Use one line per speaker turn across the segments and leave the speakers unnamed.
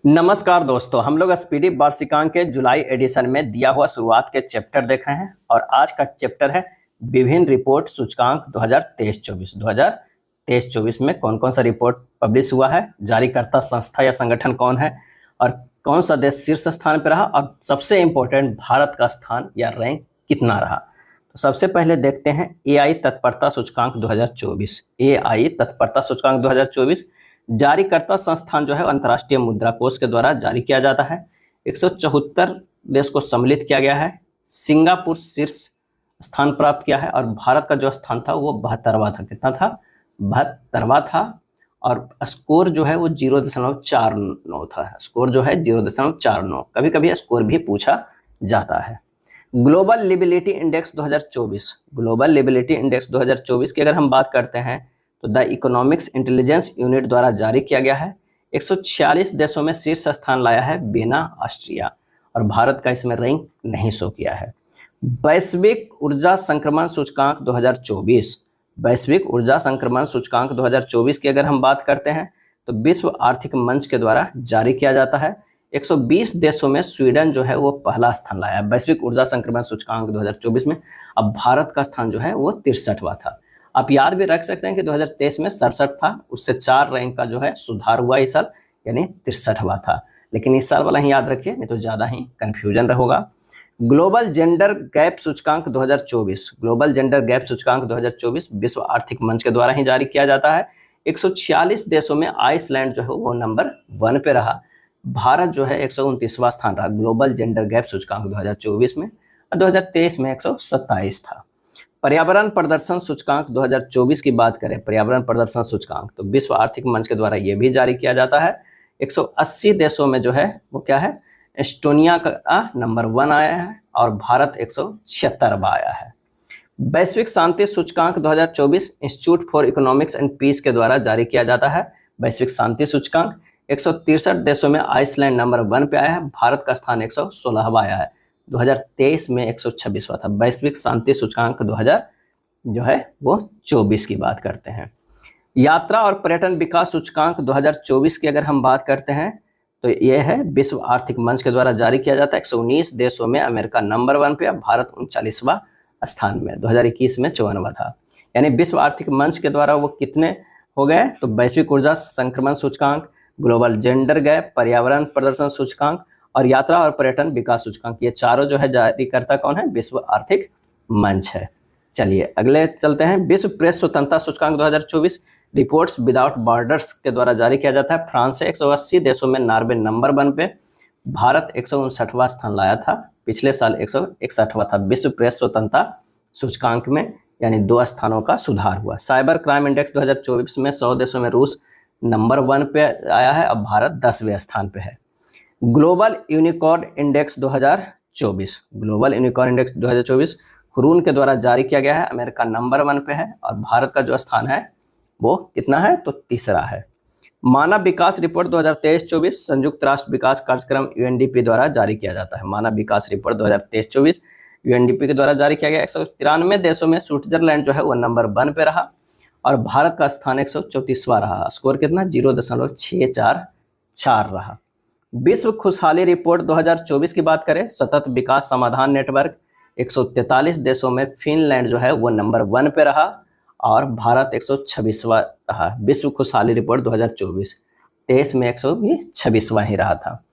नमस्कार दोस्तों, हम लोग स्पीडी वार्षिकांक के जुलाई एडिशन में दिया हुआ शुरुआत के चैप्टर देख रहे हैं और आज का चैप्टर है विभिन्न रिपोर्ट सूचकांक 2023-24 में कौन कौन सा रिपोर्ट पब्लिश हुआ है, जारीकर्ता संस्था या संगठन कौन है और कौन सा देश शीर्ष स्थान पर रहा और सबसे इम्पोर्टेंट भारत का स्थान या रैंक कितना रहा। तो सबसे पहले देखते हैं एआई तत्परता सूचकांक 2024। एआई तत्परता सूचकांक 2024 जारीकर्ता संस्थान जो है अंतर्राष्ट्रीय मुद्रा कोष के द्वारा जारी किया जाता है। 174 देश को सम्मिलित किया गया है। सिंगापुर शीर्ष स्थान प्राप्त किया है और भारत का जो स्थान था वो 72वां था। कितना था? 72वां था और स्कोर जो है वो 0.49 था। स्कोर जो है 0.49। कभी कभी स्कोर भी पूछा जाता है। Global liability index 2024। Global liability index 2024 की अगर हम बात करते हैं तो द इकोनॉमिक्स इंटेलिजेंस यूनिट द्वारा जारी किया गया है। 146 देशों में शीर्ष स्थान लाया है बिना ऑस्ट्रिया और भारत का इसमें रैंक नहीं शो किया है। वैश्विक ऊर्जा संक्रमण सूचकांक 2024। वैश्विक ऊर्जा संक्रमण सूचकांक 2024 की अगर हम बात करते हैं तो विश्व आर्थिक मंच के द्वारा जारी किया जाता है। 120 देशों में स्वीडन जो है वो पहला स्थान लाया है वैश्विक ऊर्जा संक्रमण सूचकांक 2024 में। अब भारत का स्थान जो है वो 63वां था। आप याद भी रख सकते हैं कि 2023 में 67 था, उससे 4 रैंक का जो है सुधार हुआ इस साल, यानी 63वां था। लेकिन इस साल वाला ही याद रखिए, नहीं तो ज़्यादा ही कन्फ्यूजन होगा। ग्लोबल जेंडर गैप सूचकांक 2024। ग्लोबल जेंडर गैप सूचकांक 2024 विश्व आर्थिक मंच के द्वारा ही जारी किया जाता है। 146 देशों में आइसलैंड जो है वो नंबर 1 पे रहा। भारत जो है 129वां स्थान रहा ग्लोबल जेंडर गैप सूचकांक 2024 में और 2023 में 127 था। पर्यावरण प्रदर्शन सूचकांक 2024 की बात करें, पर्यावरण प्रदर्शन सूचकांक तो विश्व आर्थिक मंच के द्वारा ये भी जारी किया जाता है। 180 देशों में जो है वो क्या है, एस्टोनिया का नंबर 1 आया है और भारत 176वां आया है। वैश्विक शांति सूचकांक 2024 institute for economics and peace के द्वारा जारी किया जाता है। वैश्विक शांति सूचकांक 163 देशों में आइसलैंड नंबर 1 पे आया है। भारत का स्थान 116वां आया है। 2023 में 126वां था। वैश्विक शांति सूचकांक 2000 जो है वो 24 की बात करते हैं। यात्रा और पर्यटन विकास सूचकांक 2024 की अगर हम बात करते हैं तो ये है विश्व आर्थिक मंच के द्वारा जारी किया जाता है। 119 देशों में अमेरिका नंबर 1 पे, भारत 39वां स्थान में। 2021 में 54वां था। यानी विश्व आर्थिक मंच के द्वारा वो कितने हो गए, तो वैश्विक ऊर्जा संक्रमण सूचकांक, ग्लोबल जेंडर गैप, पर्यावरण प्रदर्शन सूचकांक और यात्रा और पर्यटन विकास सूचकांक, ये चारों जो है जारीकर्ता कौन है, विश्व आर्थिक मंच है। चलिए अगले चलते हैं। विश्व प्रेस स्वतंत्रता सूचकांक 2024 रिपोर्ट्स विदाउट बॉर्डर्स के द्वारा जारी किया जाता है। फ्रांस से 180 देशों में नॉर्वे नंबर 1 पे, भारत 159वां स्थान लाया था। पिछले साल 161वां था। विश्व प्रेस स्वतंत्रता सूचकांक में यानी 2 स्थानों का सुधार हुआ। साइबर क्राइम इंडेक्स 2024 में 100 देशों में रूस नंबर 1 पे आया है और भारत 10वें स्थान पे है। Global unicorn index 2024। Global unicorn index 2024 Hurun के द्वारा जारी किया गया है। अमेरिका नंबर 1 पे है और भारत का जो स्थान है वो कितना है, तो 3रा है। मानव विकास रिपोर्ट 2023-24 संयुक्त राष्ट्र विकास कार्यक्रम यूएनडीपी द्वारा जारी किया जाता है। मानव विकास रिपोर्ट 2023-24 यूएनडीपी के द्वारा जारी किया गया। 193 देशों में स्विट्जरलैंड जो है वो नंबर 1 पे रहा और भारत का स्थान 134वां रहा। स्कोर कितना, 0.644 रहा। विश्व खुशहाली रिपोर्ट 2024 की बात करें, सतत विकास समाधान नेटवर्क 143 देशों में फिनलैंड जो है वो नंबर 1 पे रहा और भारत 126वां रहा। विश्व खुशहाली रिपोर्ट 2024 23 में 126वां ही रहा था।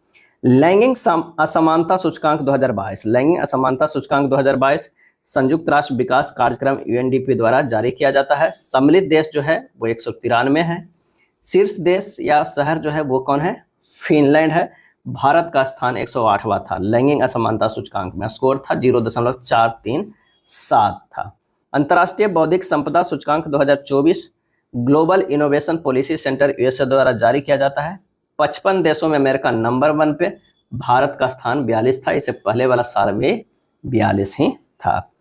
लैंगिक असमानता सूचकांक 2022। लैंगिक असमानता सूचकांक 2022 संयुक्त राष्ट्र विकास कार्यक्रम यूएनडीपी द्वारा जारी किया जाता है। सम्मिलित देश जो है वो 193 है। शीर्ष देश या शहर जो है वो कौन है, फिनलैंड है। भारत का स्थान 108वां था लैंगिक असमानता सूचकांक में। स्कोर था 0.437 था। अंतर्राष्ट्रीय बौद्धिक संपदा सूचकांक 2024 global innovation policy centre USA द्वारा जारी किया जाता है। 55 देशों में अमेरिका नंबर 1 पे, भारत का स्थान 42 था। इससे पहले वाला साल में 42 ही था।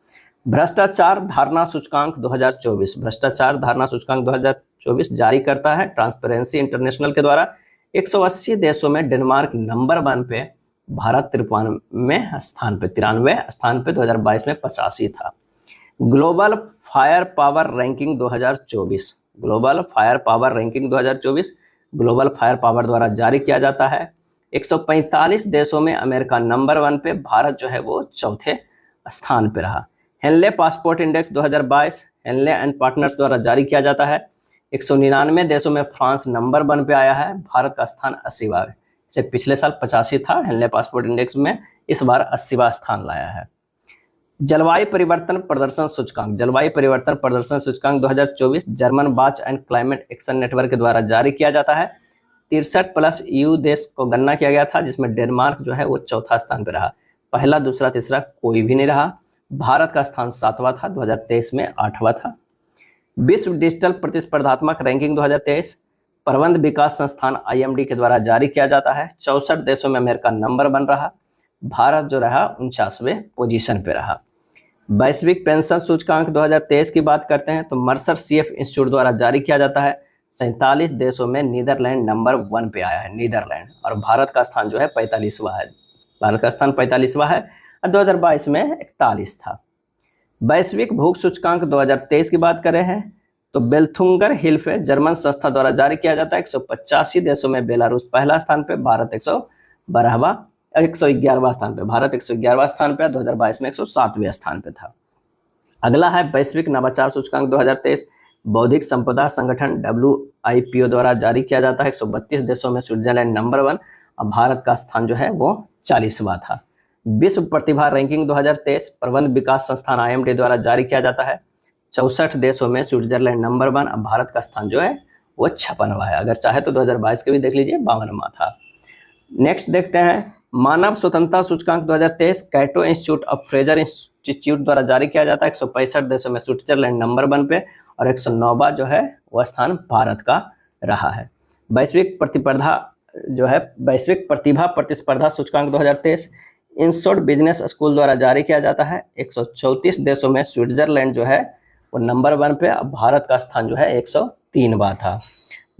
भ्रष्टाचार धारणा सूचकांक 2024। भ्रष्टाचार धारणा सूचकांक 2024 जारी करता है ट्रांसपेरेंसी इंटरनेशनल के द्वारा। 180 देशों में डेनमार्क नंबर 1 पे, भारत 53वें स्थान पे, 93वें स्थान पे। 2022 में 85 था। Global fire power ranking 2024। Global fire power ranking 2024 global fire power द्वारा जारी किया जाता है। 145 देशों में अमेरिका नंबर 1 पे, भारत जो है वो चौथे स्थान पे रहा। Henley passport index 2022 Henley and partners द्वारा जारी किया जाता है। 199 देशों में फ्रांस नंबर 1 पे आया है, भारत का स्थान 80वां है। इसे पिछले साल 85 था हेनले पासपोर्ट इंडेक्स में, इस बार 80वां स्थान लाया है। जलवायु परिवर्तन प्रदर्शन सूचकांक 2024 German watch and climate action network के द्वारा जारी किया जाता है। 63+ EU देश को गणना किया गया था, जिसमें डेनमार्क जो है वो चौथा स्थान पर रहा। पहला, दूसरा, तीसरा कोई भी नहीं रहा। भारत का स्थान 7वां था, 2023 में 8वां था। विश्व डिजिटल प्रतिस्पर्धात्मक रैंकिंग 2023 प्रबंध विकास संस्थान IMD के द्वारा जारी किया जाता है। 64 देशों में अमेरिका नंबर 1 रहा, भारत जो रहा 49वें पोजीशन पे रहा। वैश्विक पेंशन सूचकांक 2023 की बात करते हैं तो मर्सर CF इंस्टीट्यूट द्वारा जारी किया जाता है। 47 देशों में नीदरलैंड नंबर 1 पे आया है, नीदरलैंड, और भारत का स्थान जो है 45वां है। भारत का स्थान 45वां है और 2022 में 41 था। वैश्विक भूख सूचकांक 2023 की बात करें हैं तो बेल्थुंगर हिल्फे जर्मन संस्था द्वारा जारी किया जाता है। 185 देशों में बेलारूस पहला स्थान पे, भारत 111वां स्थान पे, भारत 111वां स्थान पे, 2022 में 107वें स्थान पे था। अगला है वैश्विक नवाचार सूचकांक 2023 बौद्धिक संपदा संगठन WIPO द्वारा जारी किया जाता है। 132 देशों में स्विट्जरलैंड नंबर 1 और भारत का स्थान जो है वो 40वां था। विश्व प्रतिभा रैंकिंग 2023 प्रबंध विकास संस्थान IMD द्वारा जारी किया जाता है। 64 देशों में स्विट्जरलैंड नंबर 1 और भारत का स्थान जो है वो 56वां है। अगर चाहे तो 2022 के भी देख लीजिए, 52वां था। नेक्स्ट देखते हैं मानव स्वतंत्रता सूचकांक 2023 कैटो इंस्टीट्यूट ऑफ फ्रेजर इंस्टीट्यूट द्वारा जारी किया जाता है। 165 देशों में स्विट्जरलैंड नंबर 1 पे और 109वां जो है वह स्थान भारत का रहा है। वैश्विक प्रतिभा प्रतिस्पर्धा सूचकांक 2023 इंस्टीट्यूट बिजनेस स्कूल द्वारा जारी किया जाता है। 134 देशों में स्विट्जरलैंड जो है वो नंबर 1 पे, अब भारत का स्थान जो है 103वां था।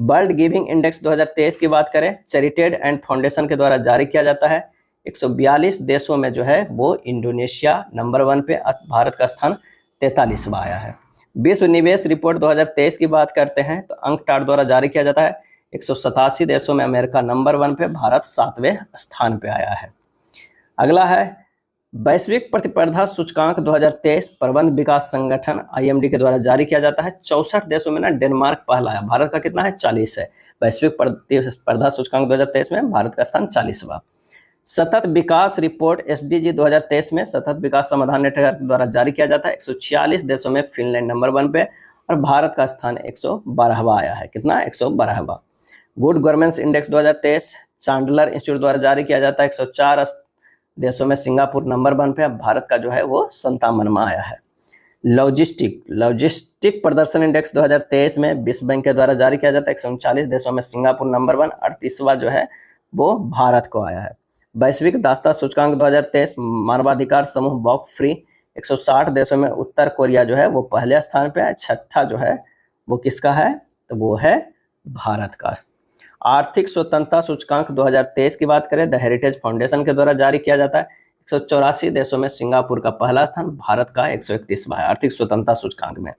वर्ल्ड गिविंग इंडेक्स 2023 की बात करें, चैरिटेड एंड फाउंडेशन के द्वारा जारी किया जाता है। 142 देशों में जो है वो इंडोनेशिया नंबर 1 पे, भारत का स्थान 43वां आया है। विश्व निवेश रिपोर्ट 2023 की बात करते हैं तो अंकटाड द्वारा जारी किया जाता है। 187 देशों में अमेरिका नंबर 1 पे, भारत 7वें स्थान पे आया है। अगला है वैश्विक प्रतिस्पर्धा सूचकांक 2023 प्रबंध विकास संगठन IMD के द्वारा जारी किया जाता है। 64 देशों में ना डेनमार्क पहला है, भारत का कितना है 40 है। वैश्विक प्रतिस्पर्धा सूचकांक 2023 में भारत का स्थान 40वां। सतत विकास रिपोर्ट SDG 2023 में सतत विकास समाधान नेटवर्क द्वारा जारी किया जाता है। 146 देशों में फिनलैंड नंबर 1 पे और भारत का स्थान 112वां आया है। कितना 112वां। Good governance index 2023 Chandler Institute द्वारा जारी किया जाता है। 104 देशों में सिंगापुर नंबर 1 पे, भारत का जो है वो 57वां आया है। लॉजिस्टिक प्रदर्शन इंडेक्स 2023 में विश्व बैंक के द्वारा जारी किया जाता है। 139 देशों में सिंगापुर नंबर 1, 38वां जो है वो भारत को आया है। वैश्विक दासता सूचकांक 2023 मानवाधिकार समूह वॉक फ्री 160 देशों में उत्तर कोरिया जो है वो पहले स्थान पे है। 6ठा जो है वो किसका है तो वो है भारत का। आर्थिक स्वतंत्रता सूचकांक 2023 की बात करें द हेरिटेज फाउंडेशन के द्वारा जारी किया जाता है। 184 देशों में सिंगापुर का पहला स्थान, भारत का 131वां है आर्थिक स्वतंत्रता सूचकांक में।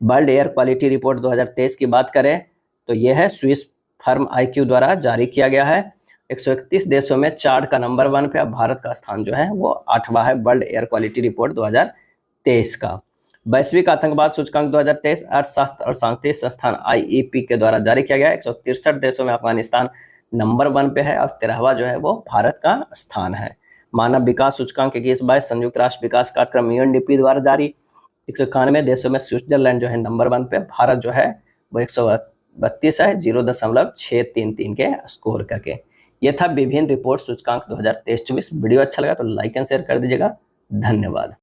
वर्ल्ड एयर क्वालिटी रिपोर्ट 2023 की बात करें तो यह है स्विस फर्म IQ द्वारा जारी किया गया है। 131 देशों में चार्ट का नंबर 1 पे, भारत का स्थान जो है वो 8वां है। वर्ल्ड एयर क्वालिटी रिपोर्ट 2023 का। वैश्विक आतंकवाद सूचकांक 2023 अर्थशास्त्र और शांति संस्थान IEP के द्वारा जारी किया गया। 163 देशों में अफगानिस्तान नंबर 1 पे है और 13वां जो है वो भारत का स्थान है। मानव विकास सूचकांक 21-22 संयुक्त राष्ट्र विकास कार्यक्रम UNDP द्वारा जारी। 191 देशों में स्विट्जरलैंड जो है नंबर 1 पे, भारत जो है वो 132 है 0.633 के स्कोर करके। ये था विभिन्न रिपोर्ट सूचकांक 2023-24। वीडियो अच्छा लगा तो लाइक एंड शेयर कर दीजिएगा। धन्यवाद।